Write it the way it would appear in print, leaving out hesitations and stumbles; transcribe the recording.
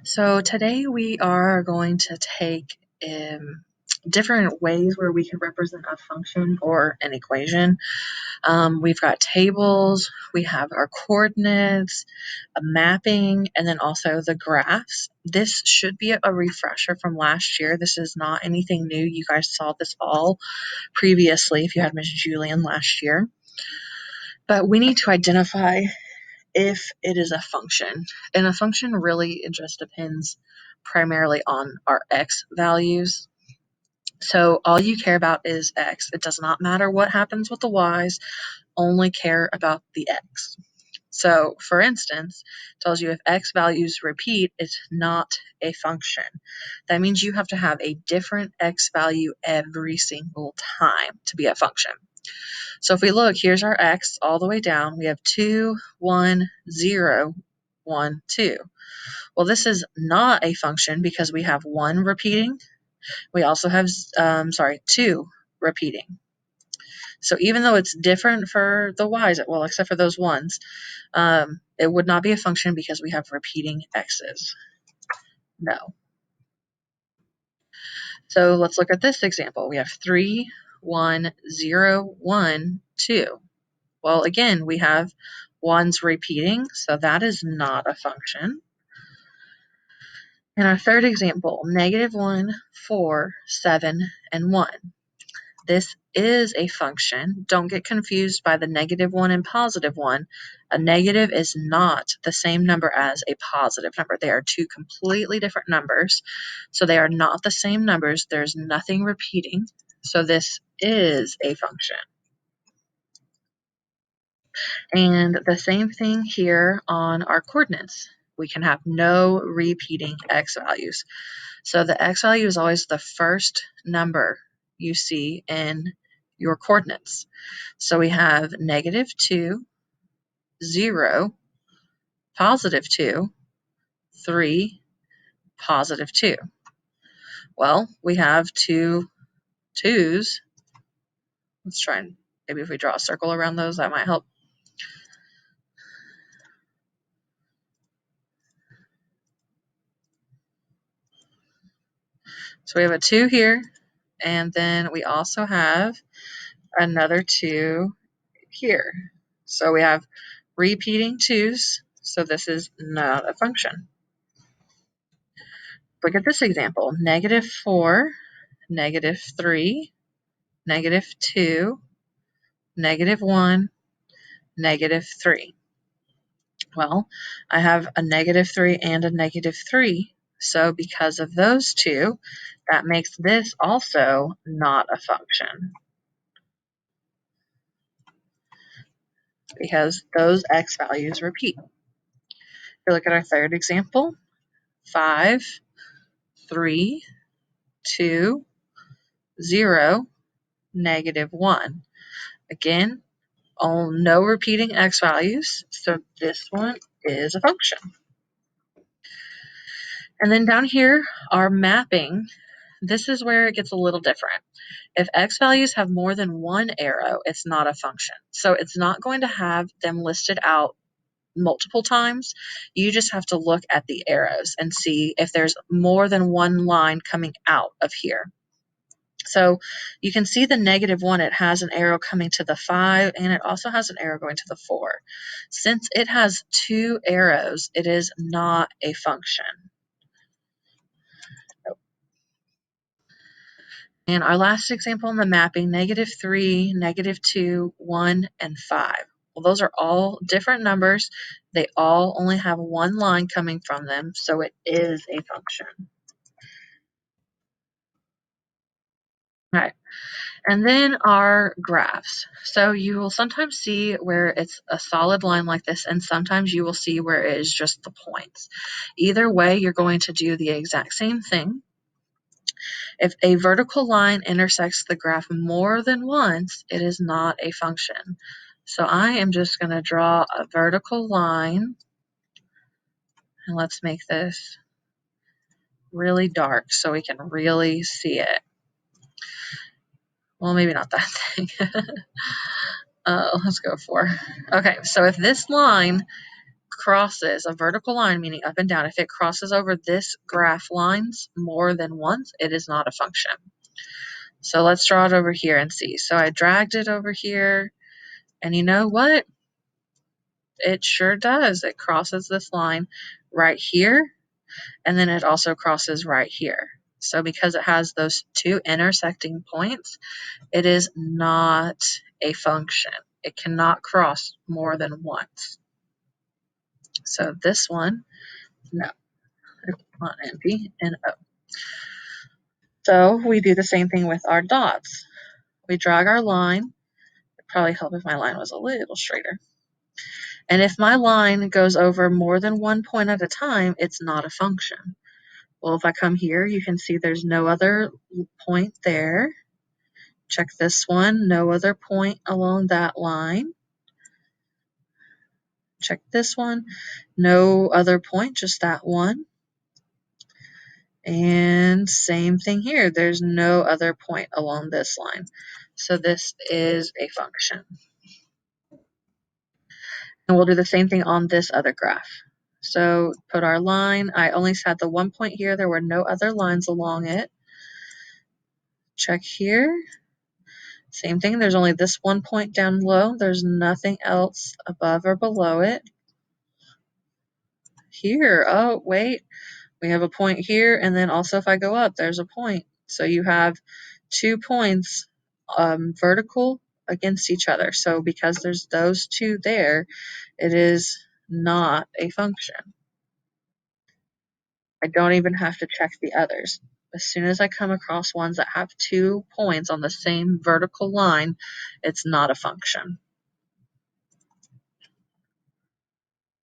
So today we are going to take different ways where we can represent a function or an equation. We've got tables, we have our coordinates, a mapping, and then also the graphs. This should be a refresher from last year. This is not anything new. You guys saw this all previously if you had Miss Julian last year. But we need to identify if it is a function. And a function really, it just depends primarily on our x values. So all you care about is x. It does not matter what happens with the y's, only care about the x. So for instance, it tells you if x values repeat, it's not a function. That means you have to have a different x value every single time to be a function. So if we look, here's our x all the way down. We have 2, 1, 0, 1, 2. Well, this is not a function because we have 1 repeating. We also have, 2 repeating. So even though it's different for the y's, well, except for those ones, it would not be a function because we have repeating x's. No. So let's look at this example. We have 3, 1, 0, 1, 2. Well, again, we have 1's repeating, so that is not a function. In our third example, -1, 4, 7, and 1. This is a function. Don't get confused by the -1 and +1. A negative is not the same number as a positive number. They are two completely different numbers. So they are not the same numbers. There's nothing repeating. So this is a function. And the same thing here on our coordinates. We can have no repeating x values. So the x value is always the first number you see in your coordinates. So we have -2, 0, +2, 3, +2. Well, we have two 2's. Let's try and maybe if we draw a circle around those, that might help. So we have a 2 here, and then we also have another 2 here. So we have repeating 2's, so this is not a function. Look at this example, -4, -3, -2, -1, -3. Well, I have a -3 and a -3, so because of those two, that makes this also not a function, because those x values repeat. If we look at our third example, 5, 3, 2, 0, -1. Again, no repeating x values, so this one is a function. And then down here, our mapping, this is where it gets a little different. If x values have more than one arrow, it's not a function. So it's not going to have them listed out multiple times. You just have to look at the arrows and see if there's more than one line coming out of here. So you can see the -1, it has an arrow coming to the 5, and it also has an arrow going to the 4. Since it has 2 arrows, it is not a function. And our last example in the mapping, -3, -2, 1, and 5. Well, those are all different numbers. They all only have one line coming from them, so it is a function. All right. And then our graphs. So you will sometimes see where it's a solid line like this, and sometimes you will see where it is just the points. Either way, you're going to do the exact same thing. If a vertical line intersects the graph more than once, it is not a function. So I am just going to draw a vertical line, and let's make this really dark so we can really see it. Well, maybe not that thing. Let's go for. Okay, so if this line crosses a vertical line, meaning up and down, if it crosses over this graph lines more than once, it is not a function. So let's draw it over here and see. So I dragged it over here, and you know what? It sure does. It crosses this line right here, and then it also crosses right here. So because it has those two intersecting points, it is not a function. It cannot cross more than once. So this one, no, it's not empty, and O. So we do the same thing with our dots. We drag our line. It'd probably help if my line was a little straighter. And if my line goes over more than one point at a time, it's not a function. Well, if I come here, you can see there's no other point there. Check this one, no other point along that line. Check this one, no other point, just that one. And same thing here, there's no other point along this line. So this is a function. And we'll do the same thing on this other graph. So put our line, I only had the one point here, there were no other lines along it. Check here, same thing, there's only this one point down low, there's nothing else above or below it. Here, oh wait, we have a point here, and then also if I go up, there's a point. So you have 2 points vertical against each other. So because there's those two there, it is not a function. I don't even have to check the others. As soon as I come across ones that have 2 points on the same vertical line, it's not a function.